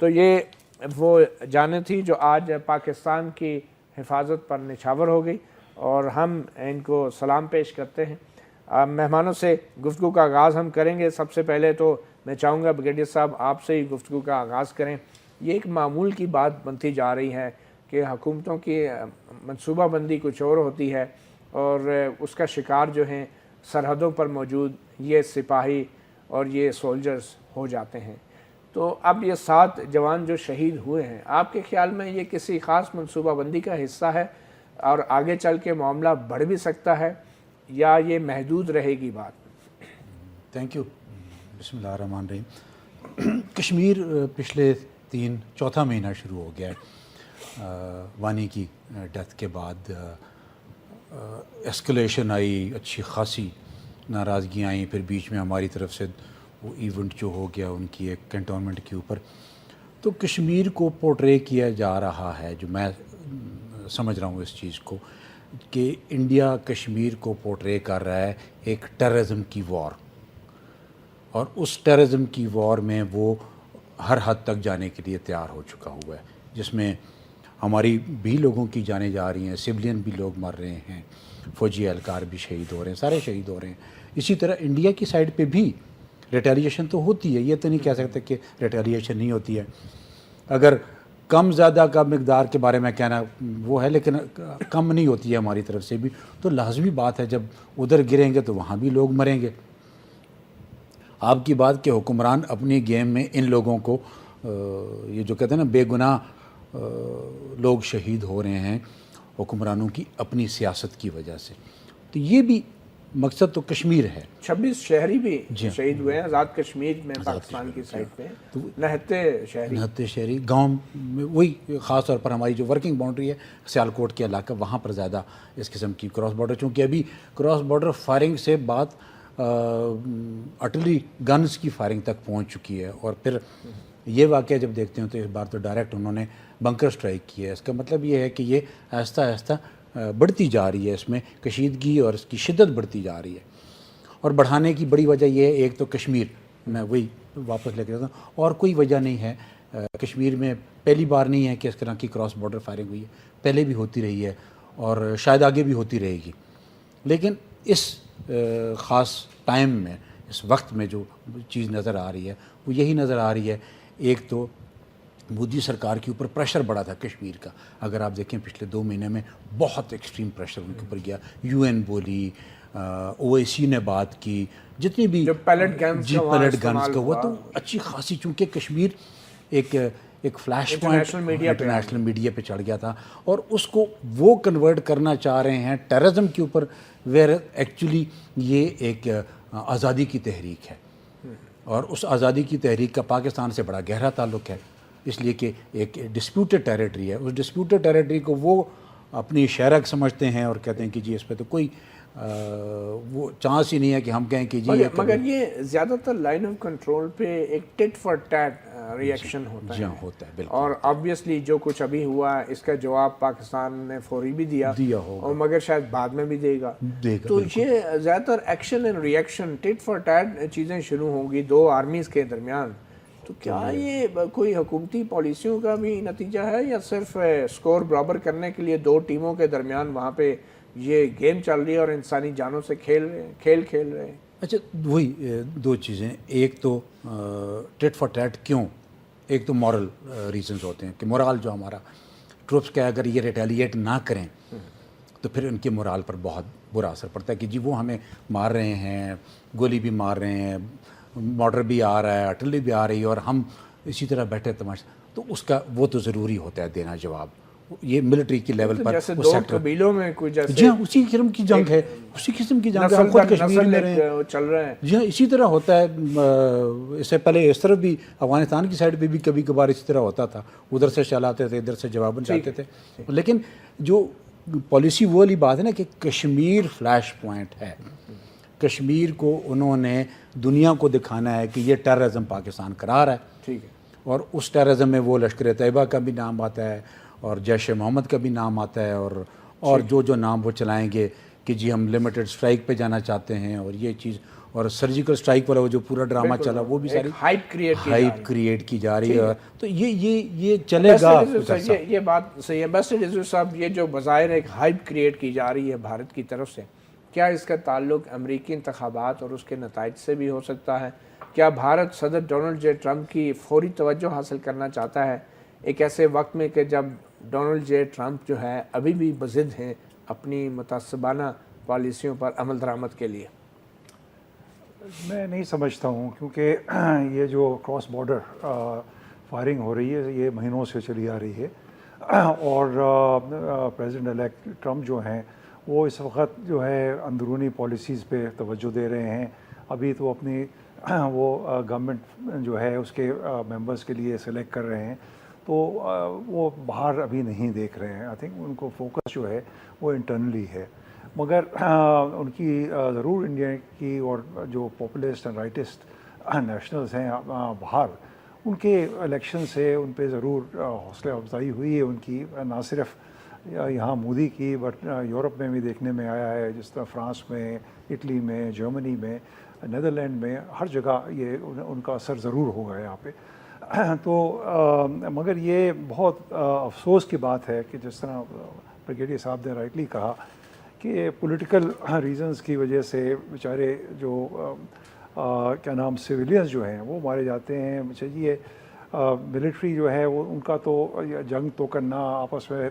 تو یہ وہ جانیں تھی جو آج پاکستان کی حفاظت پر نچھاور ہو گئی، اور ہم ان کو سلام پیش کرتے ہیں۔ مہمانوں سے گفتگو کا آغاز ہم کریں گے۔ سب سے پہلے تو میں چاہوں گا بریگیڈیئر صاحب آپ سے ہی گفتگو کا آغاز کریں۔ یہ ایک معمول کی بات بنتی جا رہی ہے کہ حکومتوں کی منصوبہ بندی کچھ اور ہوتی ہے اور اس کا شکار جو ہیں سرحدوں پر موجود یہ سپاہی اور یہ سولجرز ہو جاتے ہیں۔ تو اب یہ 7 جوان جو شہید ہوئے ہیں، آپ کے خیال میں یہ کسی خاص منصوبہ بندی کا حصہ ہے اور آگے چل کے معاملہ بڑھ بھی سکتا ہے یا یہ محدود رہے گی بات؟ Thank you. بسم اللہ الرحمن الرحیم۔ کشمیر پچھلے چوتھا مہینہ شروع ہو گیا ہے وانی کی ڈیتھ کے بعد۔ ایسکلیشن آئی، اچھی خاصی ناراضگیاں آئیں، پھر بیچ میں ہماری طرف سے وہ ایونٹ جو ہو گیا ان کی ایک کنٹونمنٹ کے اوپر۔ تو کشمیر کو پورٹرے کیا جا رہا ہے، جو میں سمجھ رہا ہوں اس چیز کو، کہ انڈیا کشمیر کو پورٹرے کر رہا ہے ایک ٹیررزم کی وار، اور اس ٹیررزم کی وار میں وہ ہر حد تک جانے کے لیے تیار ہو چکا ہوا ہے، جس میں ہماری بھی لوگوں کی جانیں جا رہی ہیں، سویلین بھی لوگ مر رہے ہیں، فوجی اہلکار بھی شہید ہو رہے ہیں، سارے شہید ہو رہے ہیں۔ اسی طرح انڈیا کی سائڈ پہ بھی ریٹیلیشن تو ہوتی ہے، یہ تو نہیں کہہ سکتے کہ ریٹیلیشن نہیں ہوتی ہے۔ اگر کم زیادہ کا مقدار کے بارے میں کہنا وہ ہے، لیکن کم نہیں ہوتی ہے ہماری طرف سے بھی، تو لازمی بات ہے جب ادھر گریں گے تو وہاں بھی لوگ مریں گے۔ آپ کی بات کہ حکمران اپنی گیم میں ان لوگوں کو یہ جو کہتے ہیں نا بے گناہ لوگ شہید ہو رہے ہیں حکمرانوں کی اپنی سیاست کی وجہ سے، تو یہ بھی مقصد تو کشمیر ہے۔ 26 شہری بھی شہید ہوئے ہیں آزاد کشمیر میں، پاکستان کی سائٹ پہ نہتے شہری گاؤں میں، وہی خاص طور پر ہماری جو ورکنگ باؤنڈری ہے سیالکوٹ کے علاقہ، وہاں پر زیادہ اس قسم کی کراس بارڈر، چونکہ ابھی کراس بارڈر فائرنگ سے بات اٹلی گنز کی فائرنگ تک پہنچ چکی ہے، اور پھر یہ واقعہ جب دیکھتے ہیں تو اس بار تو ڈائریکٹ انہوں نے بنکر سٹرائک کی ہے۔ اس کا مطلب یہ ہے کہ یہ آہستہ آہستہ بڑھتی جا رہی ہے، اس میں کشیدگی اور اس کی شدت بڑھتی جا رہی ہے، اور بڑھانے کی بڑی وجہ یہ ہے، ایک تو کشمیر، میں وہی واپس لے کے جاتا ہوں، اور کوئی وجہ نہیں ہے۔ کشمیر میں پہلی بار نہیں ہے کہ اس طرح کی کراس بارڈر فائرنگ ہوئی ہے، پہلے بھی ہوتی رہی ہے اور شاید آگے بھی ہوتی رہے گی، لیکن اس خاص ٹائم میں، اس وقت میں جو چیز نظر آ رہی ہے وہ یہی نظر آ رہی ہے۔ ایک تو مودی سرکار کے اوپر پریشر بڑھا تھا کشمیر کا، اگر آپ دیکھیں پچھلے 2 مہینے میں بہت ایکسٹریم پریشر ان کے اوپر گیا، یو این بولی، او اے سی نے بات کی، جتنی بھی پیلٹ گنز کا ہوا، تو اچھی خاصی، چونکہ کشمیر ایک فلیش پوائنٹ انٹرنیشنل میڈیا پہ چڑھ گیا تھا، اور اس کو وہ کنورٹ کرنا چاہ رہے ہیں ٹیررزم کے اوپر، ویئر ایکچولی یہ ایک آزادی کی تحریک ہے، اور اس آزادی کی تحریک کا پاکستان سے بڑا گہرا تعلق ہے، اس لیے کہ ایک ڈسپیوٹڈ ٹیریٹری ہے۔ اس ڈسپیوٹڈ ٹیریٹری کو وہ اپنی شہرک سمجھتے ہیں اور کہتے ہیں کہ جی اس پہ تو کوئی وہ چانس ہی نہیں ہے کہ ہم کہیں کہ جی، مگر یہ زیادہ تر لائن آف کنٹرول پہ ایک ٹٹ فار ٹیٹ ری ایکشن ہوتا ہے، ہوتا ہے بالکل، اور آبویسلی جو کچھ ابھی ہوا اس کا جواب پاکستان نے فوری بھی دیا ہوگا، اور مگر شاید بعد میں بھی دے گا۔ تو یہ زیادہ تر action and reaction, tit for tat چیزیں شروع ہوں گی 2 آرمیز کے درمیان، تو کیا یہ کوئی حکومتی پالیسیوں کا بھی نتیجہ ہے یا صرف سکور برابر کرنے کے لیے 2 ٹیموں کے درمیان وہاں پہ یہ گیم چل رہی ہے اور انسانی جانوں سے کھیل رہے ہیں؟ اچھا، وہی 2 چیزیں، ایک تو ٹٹ فار ٹیٹ کیوں، ایک تو مورل ریزنز ہوتے ہیں کہ مورال جو ہمارا ٹروپس کا اگر یہ ریٹیلیٹ نہ کریں تو پھر ان کے مورال پر بہت برا اثر پڑتا ہے کہ جی وہ ہمیں مار رہے ہیں، گولی بھی مار رہے ہیں، مارٹر بھی آ رہا ہے، آرٹلری بھی آ رہی ہے، اور ہم اسی طرح بیٹھے تماشا، تو اس کا وہ تو ضروری ہوتا ہے دینا جواب۔ یہ ملٹری کی لیول پر جیسے 2 قبیلوں میں کوئی جیسے جی ہاں اسی قسم کی جنگ ہے، اسی قسم کی جنگ ہے، ہم خود کشمیر میں چل رہے ہیں، جی ہاں اسی طرح ہوتا ہے۔ اس سے پہلے اس طرف بھی افغانستان کی سائڈ پہ بھی کبھی کبھار اسی طرح ہوتا تھا، ادھر سے چلاتے تھے، ادھر سے جواباً چاہتے تھے، لیکن جو پالیسی وہ والی بات ہے نا کہ کشمیر فلیش پوائنٹ ہے، کشمیر کو انہوں نے دنیا کو دکھانا ہے کہ یہ ٹیررزم پاکستان کرا رہا ہے، ٹھیک ہے، اور اس ٹیررزم میں وہ لشکر طیبہ کا بھی نام آتا ہے اور جیش محمد کا بھی نام آتا ہے، اور جو نام وہ چلائیں گے کہ جی ہم لمیٹڈ اسٹرائک پہ جانا چاہتے ہیں اور یہ چیز، اور سرجیکل اسٹرائک والا وہ جو پورا ڈرامہ چلا وہ بھی ساری ہائپ کریٹ کی جا رہی ہے. تو یہ چلے گا. یہ بات صحیح ہے. بس رضوی صاحب، یہ جو بظاہر ایک ہائپ کریٹ کی جا رہی ہے بھارت کی طرف سے، کیا اس کا تعلق امریکی انتخابات اور اس کے نتائج سے بھی ہو سکتا ہے؟ کیا بھارت صدر ڈونلڈ جے ٹرمپ کی فوری توجہ حاصل کرنا چاہتا ہے ایک ایسے وقت میں کہ جب ڈونلڈ جے ٹرمپ جو ہے ابھی بھی بضد ہیں اپنی متعصبانہ پالیسیوں پر عمل درآمد کے لیے؟ میں نہیں سمجھتا ہوں، کیونکہ یہ جو کراس بارڈر فائرنگ ہو رہی ہے یہ مہینوں سے چلی آ رہی ہے، اور پریزیڈنٹ الیکٹ ٹرمپ جو ہیں وہ اس وقت جو ہے اندرونی پالیسیز پہ توجہ دے رہے ہیں. ابھی تو اپنی وہ گورنمنٹ جو ہے اس کے ممبرس کے لیے سلیکٹ کر رہے ہیں، تو وہ باہر ابھی نہیں دیکھ رہے ہیں. آئی تھنک ان کو فوکس جو ہے وہ انٹرنلی ہے. مگر ان کی ضرور انڈیا کی اور جو پاپولسٹ اینڈ رائٹسٹ نیشنلز ہیں باہر، ان کے الیکشن سے ان پہ ضرور حوصلہ افزائی ہوئی ہے ان کی، نہ صرف یہاں مودی کی بٹ یورپ میں بھی دیکھنے میں آیا ہے، جس طرح فرانس میں، اٹلی میں، جرمنی میں، نیدرلینڈ میں، ہر جگہ یہ ان کا اثر ضرور ہوگا یہاں پہ. تو مگر یہ بہت افسوس کی بات ہے کہ جس طرح بریگیڈیئر صاحب نے رائٹلی کہا کہ پولیٹیکل ریزنز کی وجہ سے بیچارے جو کیا نام سویلینز جو ہیں وہ مارے جاتے ہیں. چاہیے ملٹری جو ہے وہ ان کا تو جنگ تو کرنا، آپس میں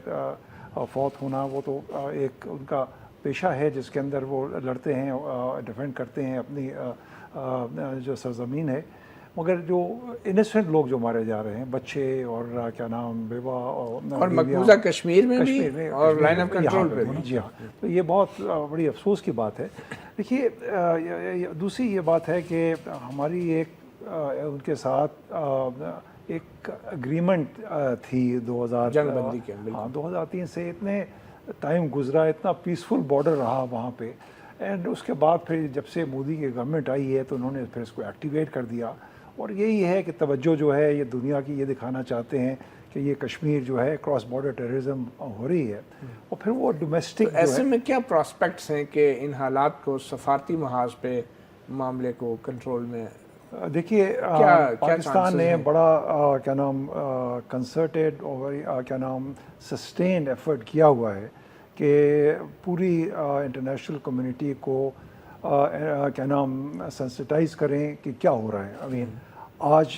فوت ہونا، وہ تو ایک ان کا پیشہ ہے جس کے اندر وہ لڑتے ہیں، ڈیفینڈ کرتے ہیں اپنی جو سرزمین ہے. مگر جو انیسنٹ لوگ جو مارے جا رہے ہیں، بچے اور کیا نام بیوہ اور مقبوضہ کشمیر میں بھی اور لائن آف کنٹرول پہ بھی. جی ہاں، تو یہ بہت بڑی افسوس کی بات ہے. دیکھیے دوسری یہ بات ہے کہ ہماری ایک ان کے ساتھ ایک اگریمنٹ تھی 2000 جنگ بندی کے. ہاں 2003 سے اتنے ٹائم گزرا، اتنا پیسفل بارڈر رہا وہاں پہ، اینڈ اس کے بعد پھر جب سے مودی کی گورنمنٹ آئی ہے تو انہوں نے پھر اس کو ایکٹیویٹ کر دیا. اور یہی ہے کہ توجہ جو ہے یہ دنیا کی یہ دکھانا چاہتے ہیں کہ یہ کشمیر جو ہے کراس بارڈر ٹیررزم ہو رہی ہے، اور پھر وہ ڈومیسٹک. ایسے میں کیا پراسپیکٹس ہیں کہ ان حالات کو سفارتی محاذ پہ معاملے کو کنٹرول میں؟ دیکھیے پاکستان نے بڑا کیا نام کنسرٹیڈ اور کیا نام سسٹینڈ ایفرٹ کیا ہوا ہے کہ پوری انٹرنیشنل کمیونٹی کو کیا نام سینسٹائز کریں کہ کیا ہو رہا ہے. آج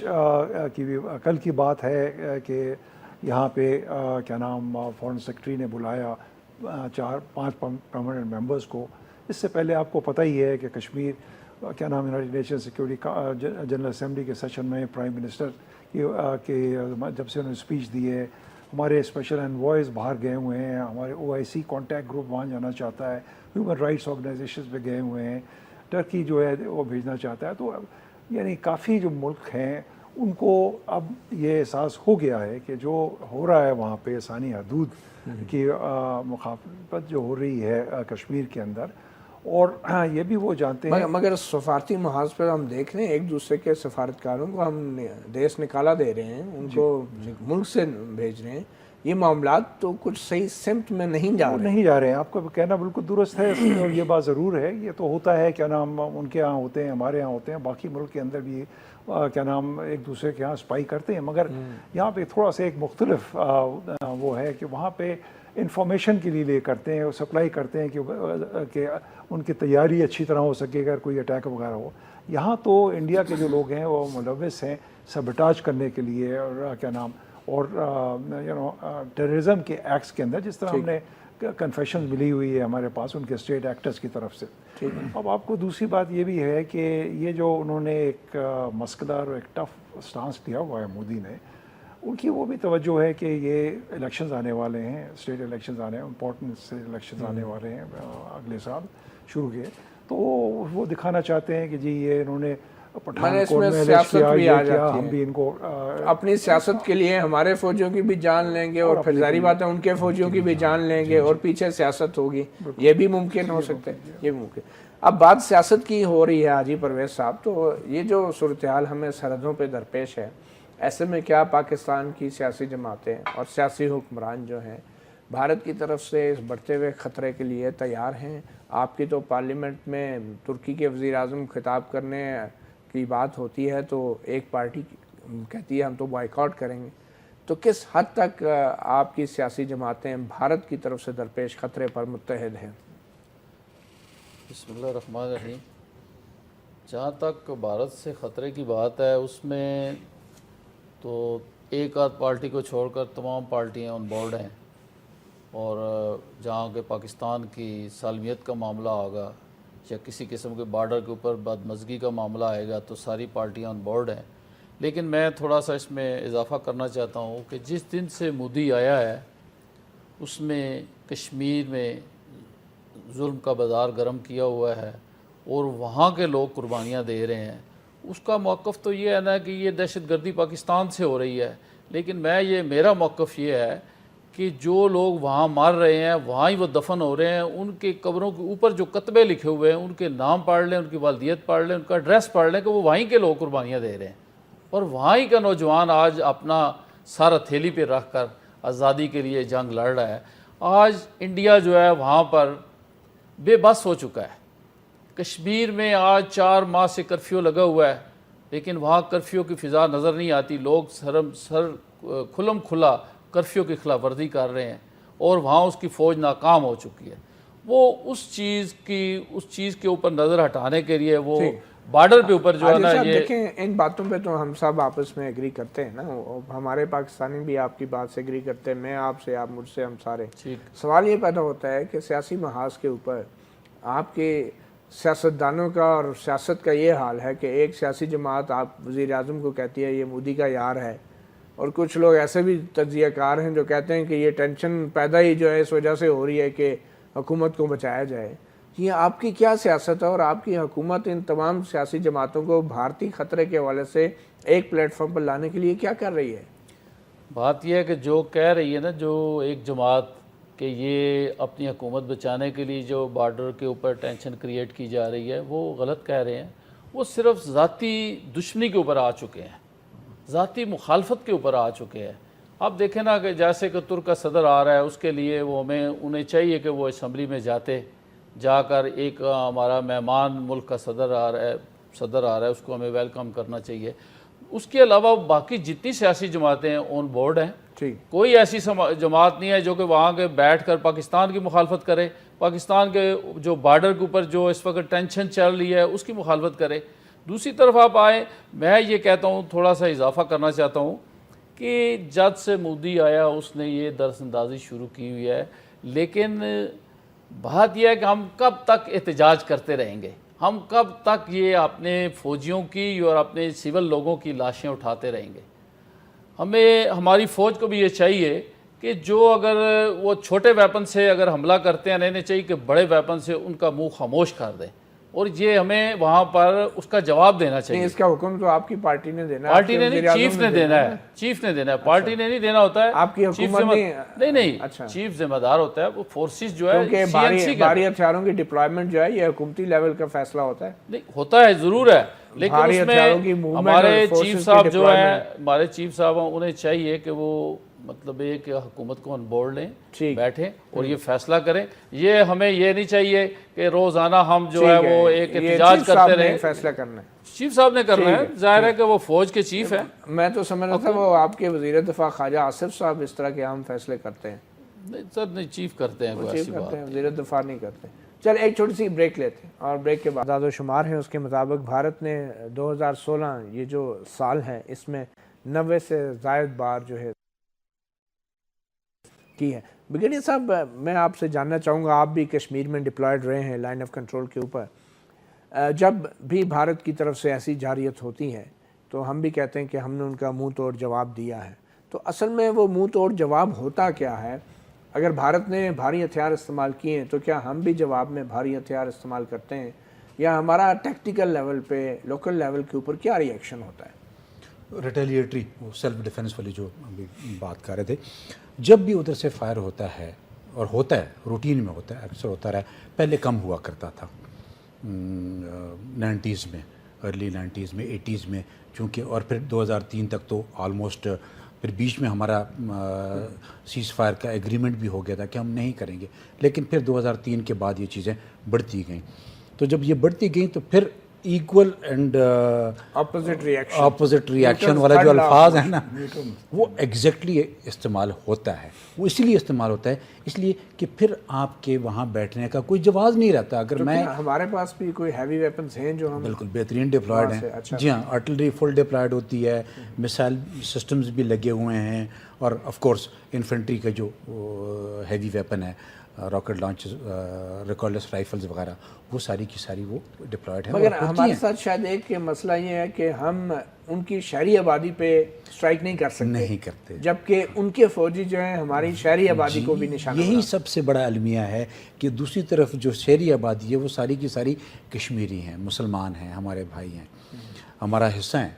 کی کل کی بات ہے کہ یہاں پہ کیا نام فارن سیکرٹری نے بلایا 4-5 پرماننٹ ممبرس کو. اس سے پہلے آپ کو پتہ ہی ہے کہ کشمیر کیا نام United nation security general assembly کے سیشن میں پرائم منسٹر کے جب سے انہوں نے اسپیچ دی ہے، ہمارے اسپیشل انوائز باہر گئے ہوئے ہیں، ہمارے OIC کانٹیکٹ گروپ وہاں جانا چاہتا ہے، ہیومن رائٹس آرگنائزیشنز پہ گئے ہوئے ہیں، ٹرکی جو ہے وہ بھیجنا چاہتا ہے. تو یعنی کافی جو ملک ہیں ان کو اب یہ احساس ہو گیا ہے کہ جو ہو رہا ہے وہاں پہ ثانی حدود کی مخالفت جو ہو رہی ہے کشمیر کے اندر، اور یہ بھی وہ جانتے ہیں. مگر سفارتی محاذ پر ہم دیکھ رہے ہیں ایک دوسرے کے سفارتکاروں کو ہم دیش نکالا دے رہے ہیں، ان کو ملک سے بھیج رہے ہیں. یہ معاملات تو کچھ صحیح سمت میں نہیں جا رہے ہیں. آپ کا کہنا بالکل درست ہے، اور یہ بات ضرور ہے. یہ تو ہوتا ہے کیا نام ان کے ہاں ہوتے ہیں، ہمارے ہاں ہوتے ہیں، باقی ملک کے اندر بھی کیا نام ایک دوسرے کے ہاں اسپائی کرتے ہیں. مگر یہاں پہ تھوڑا سا ایک مختلف وہ ہے کہ وہاں پہ انفارمیشن کے لیے کرتے ہیں اور سپلائی کرتے ہیں کہ ان کی تیاری اچھی طرح ہو سکے اگر کوئی اٹیک وغیرہ ہو. یہاں تو انڈیا کے جو لوگ ہیں وہ ملوث ہیں سبٹاج کرنے کے لیے اور کیا نام اور ٹیررزم کے ایکٹس کے اندر، جس طرح ہم نے کنفیشن ملی ہوئی ہے ہمارے پاس ان کے اسٹیٹ ایکٹرز کی طرف سے. اب آپ کو دوسری بات یہ بھی ہے کہ یہ جو انہوں نے ایک مسکلر اور ایک ٹف سٹانس لیا ہوا ہے مودی نے، ان کی وہ بھی توجہ ہے کہ یہ الیکشنز آنے والے ہیں، اسٹیٹ الیکشنز آنے ہیں، امپورٹنٹ الیکشنز آنے والے ہیں اگلے سال شروع کے. تو وہ دکھانا چاہتے ہیں کہ جی یہ انہوں نے اس میں سیاست بھی آ جاتی ہے، ہم بھی ان کو اپنی سیاست کے لیے ہمارے فوجیوں کی بھی جان لیں گے، اور پھر ظاہری بات ہے ان کے فوجیوں کی بھی جان لیں گے، اور پیچھے سیاست ہوگی. یہ بھی ممکن ہو سکتا ہے، یہ بھی ممکن. اب بات سیاست کی ہو رہی ہے حاجی پرویز صاحب، تو یہ جو صورتحال ہمیں سرحدوں پہ درپیش ہے، ایسے میں کیا پاکستان کی سیاسی جماعتیں اور سیاسی حکمران جو ہیں بھارت کی طرف سے اس بڑھتے ہوئے خطرے کے لیے تیار ہیں؟ آپ کی تو پارلیمنٹ میں ترکی کے وزیر اعظم خطاب کرنے کی بات ہوتی ہے تو ایک پارٹی کہتی ہے ہم تو بائیکاٹ کریں گے، تو کس حد تک آپ کی سیاسی جماعتیں بھارت کی طرف سے درپیش خطرے پر متحد ہیں؟ بسم اللہ الرحمن الرحیم۔ جہاں تک بھارت سے خطرے کی بات ہے، اس میں تو ایک آدھ پارٹی کو چھوڑ کر تمام پارٹیاں آن بورڈ ہیں، اور جہاں کہ پاکستان کی سالمیت کا معاملہ ہوگا یا کسی قسم کے بارڈر کے اوپر بدمزگی کا معاملہ آئے گا تو ساری پارٹیاں آن بورڈ ہیں۔ لیکن میں تھوڑا سا اس میں اضافہ کرنا چاہتا ہوں کہ جس دن سے مودی آیا ہے اس میں کشمیر میں ظلم کا بازار گرم کیا ہوا ہے اور وہاں کے لوگ قربانیاں دے رہے ہیں۔ اس کا موقف تو یہ ہے نا کہ یہ دہشت گردی پاکستان سے ہو رہی ہے، لیکن میرا موقف یہ ہے کہ جو لوگ وہاں مار رہے ہیں وہاں ہی وہ دفن ہو رہے ہیں، ان کے قبروں کے اوپر جو کتبے لکھے ہوئے ہیں ان کے نام پڑھ لیں، ان کی والدیت پڑھ لیں، ان کا ایڈریس پڑھ لیں کہ وہ وہیں کے لوگ قربانیاں دے رہے ہیں، اور وہاں ہی کا نوجوان آج اپنا سارا تھیلی پہ رکھ کر آزادی کے لیے جنگ لڑ رہا ہے۔ آج انڈیا جو ہے وہاں پر بے بس ہو چکا ہے۔ کشمیر میں آج 4 ماہ سے کرفیو لگا ہوا ہے، لیکن وہاں کرفیو کی فضا نظر نہیں آتی، لوگ کھلم کھلا کرفیو کی خلاف ورزی کر رہے ہیں، اور وہاں اس کی فوج ناکام ہو چکی ہے۔ وہ اس چیز کے اوپر نظر ہٹانے کے لیے وہ بارڈر پہ اوپر جو ہے نا یہ دیکھیں ان باتوں پہ تو ہم سب آپس میں ایگری کرتے ہیں نا، ہمارے پاکستانی بھی آپ کی بات سے ایگری کرتے ہیں، میں آپ سے، آپ مجھ سے، ہم سارے۔ سوال یہ پیدا ہوتا ہے کہ سیاسی محاذ کے اوپر آپ کے سیاستدانوں کا اور سیاست کا یہ حال ہے کہ ایک سیاسی جماعت آپ وزیر اعظم کو کہتی ہے یہ مودی کا یار ہے، اور کچھ لوگ ایسے بھی تجزیہ کار ہیں جو کہتے ہیں کہ یہ ٹینشن پیدا ہی جو ہے اس وجہ سے ہو رہی ہے کہ حکومت کو بچایا جائے۔ یہ آپ کی کیا سیاست ہے اور آپ کی حکومت ان تمام سیاسی جماعتوں کو بھارتی خطرے کے حوالے سے ایک پلیٹ فارم پر لانے کے لیے کیا کر رہی ہے؟ بات یہ ہے کہ جو کہہ رہی ہے نا جو ایک جماعت کہ یہ اپنی حکومت بچانے کے لیے جو بارڈر کے اوپر ٹینشن کریٹ کی جا رہی ہے وہ غلط کہہ رہے ہیں۔ وہ صرف ذاتی دشمنی کے اوپر آ چکے ہیں، ذاتی مخالفت کے اوپر آ چکے ہیں۔ اب دیکھیں نا کہ جیسے کہ ترک کا صدر آ رہا ہے، اس کے لیے وہ انہیں چاہیے کہ وہ اسمبلی میں جا کر ایک ہمارا مہمان ملک کا صدر آ رہا ہے اس کو ہمیں ویلکم کرنا چاہیے۔ اس کے علاوہ باقی جتنی سیاسی جماعتیں آن بورڈ ہیں، کوئی ایسی جماعت نہیں ہے جو کہ وہاں کے بیٹھ کر پاکستان کی مخالفت کرے، پاکستان کے جو بارڈر کے اوپر جو اس وقت ٹینشن چل رہی ہے اس کی مخالفت کرے۔ دوسری طرف آپ آئیں، میں یہ کہتا ہوں، تھوڑا سا اضافہ کرنا چاہتا ہوں کہ جب سے مودی آیا اس نے یہ درس اندازی شروع کی ہوئی ہے، لیکن بات یہ ہے کہ ہم کب تک احتجاج کرتے رہیں گے، ہم کب تک یہ اپنے فوجیوں کی اور اپنے سول لوگوں کی لاشیں اٹھاتے رہیں گے؟ ہماری فوج کو بھی یہ چاہیے کہ جو اگر وہ چھوٹے ویپن سے اگر حملہ کرتے ہیں، انہیں چاہیے کہ بڑے ویپن سے ان کا منہ خاموش کر دیں، اور یہ ہمیں وہاں پر اس کا جواب دینا چاہیے۔ اس کا حکم تو آپ کی پارٹی نے دینا ہے، پارٹی نے نہیں، چیف نے دینا ہے، چیف نے دینا ہے، پارٹی نے نہیں دینا ہوتا ہے۔ آپ کی حکومت نہیں، چیف ذمہ دار ہوتا ہے، وہ فورسز جو ہے کیونکہ بھاری ہتھیاروں کی ڈپلائمنٹ جو ہے یہ حکومتی لیول کا فیصلہ ہوتا ہے۔ نہیں ہوتا ہے، ضرور ہے، لیکن اس میں ہمارے چیف صاحب جو ہیں، ہمارے چیف صاحب انہیں چاہیے کہ وہ مطلب یہ کہ حکومت کو آن بورڈ لیں، بیٹھیں اور یہ فیصلہ کریں۔ یہ ہمیں یہ نہیں چاہیے کہ روزانہ ہم جو ہے وہ ایک احتجاج کرتے رہیں۔ فیصلہ کرنا ہے چیف صاحب نے کرنا ہے، ظاہر ہے کہ وہ فوج کے چیف ہیں۔ میں تو سمجھ رہا تھا وہ آپ کے وزیر دفاع خواجہ آصف صاحب اس طرح کے اہم فیصلے کرتے ہیں۔ نہیں سر، نہیں، چیف کرتے ہیں، کوئی ایسی بات، وزیر دفاع نہیں کرتے۔ چل ایک چھوٹی سی بریک لیتے ہیں، اور بریک کے بعد اعداد و شمار ہیں اس کے مطابق بھارت نے 2016 یہ جو سال ہے اس میں 90 سے زائد بار جو ہے کی ہے۔ بریگیڈیئر صاحب، میں آپ سے جاننا چاہوں گا، آپ بھی کشمیر میں ڈپلائڈ رہے ہیں لائن آف کنٹرول کے اوپر، جب بھی بھارت کی طرف سے ایسی جارحیت ہوتی ہے تو ہم بھی کہتے ہیں کہ ہم نے ان کا منہ توڑ جواب دیا ہے، تو اصل میں وہ منہ توڑ جواب ہوتا کیا ہے؟ اگر بھارت نے بھاری ہتھیار استعمال کیے ہیں تو کیا ہم بھی جواب میں بھاری ہتھیار استعمال کرتے ہیں، یا ہمارا ٹیکٹیکل لیول پہ، لوکل لیول کے اوپر کیا ری ایکشن ہوتا ہے؟ ریٹیلیٹری، وہ سیلف ڈیفینس والی جو ابھی بات کر رہے تھے، جب بھی ادھر سے فائر ہوتا ہے، اور ہوتا ہے روٹین میں ہوتا ہے، اکثر ہوتا رہا ہے، پہلے کم ہوا کرتا تھا 90s میں، ارلی 90s میں، 80s میں، چونکہ اور پھر 2003 تک تو آلموسٹ پھر بیچ میں ہمارا سیز فائر کا ایگریمنٹ بھی ہو گیا تھا کہ ہم نہیں کریں گے، لیکن پھر 2003 کے بعد یہ چیزیں بڑھتی گئیں. تو جب یہ بڑھتی گئیں تو پھر ایکول اینڈ اپوزٹ ریئیکشن والا جو الفاظ ہیں نا وہ ایگزیکٹلی استعمال ہوتا ہے. وہ اسی لیے استعمال ہوتا ہے اس لیے کہ پھر آپ کے وہاں بیٹھنے کا کوئی جواز نہیں رہتا. اگر میں ہمارے پاس بھی کوئی ہیوی ویپنز ہیں جو ہم بالکل بہترین ڈپلائڈ ہیں. جی ہاں، آرٹلری فل ڈپلائڈ ہوتی ہے، میسائل سسٹمز بھی لگے ہوئے ہیں، اور آف کورس انفینٹری کا جو ہیوی ویپن ہے، راکٹ لانچ، ریکارڈلیس رائفلز وغیرہ، وہ ساری کی ساری وہ ڈپلائڈ ہیں. مگر ہمارے ساتھ شاید ایک مسئلہ یہ ہے کہ ہم ان کی شہری آبادی پہ اسٹرائک نہیں کر سکتے، نہیں کرتے، جبکہ ان کے فوجی جو ہیں ہماری شہری آبادی کو بھی نشانہ یہی سب سے بڑا المیہ ہے کہ دوسری طرف جو شہری آبادی ہے وہ ساری کی ساری کشمیری ہیں، مسلمان ہیں، ہمارے بھائی ہیں، ہمارا حصہ ہیں.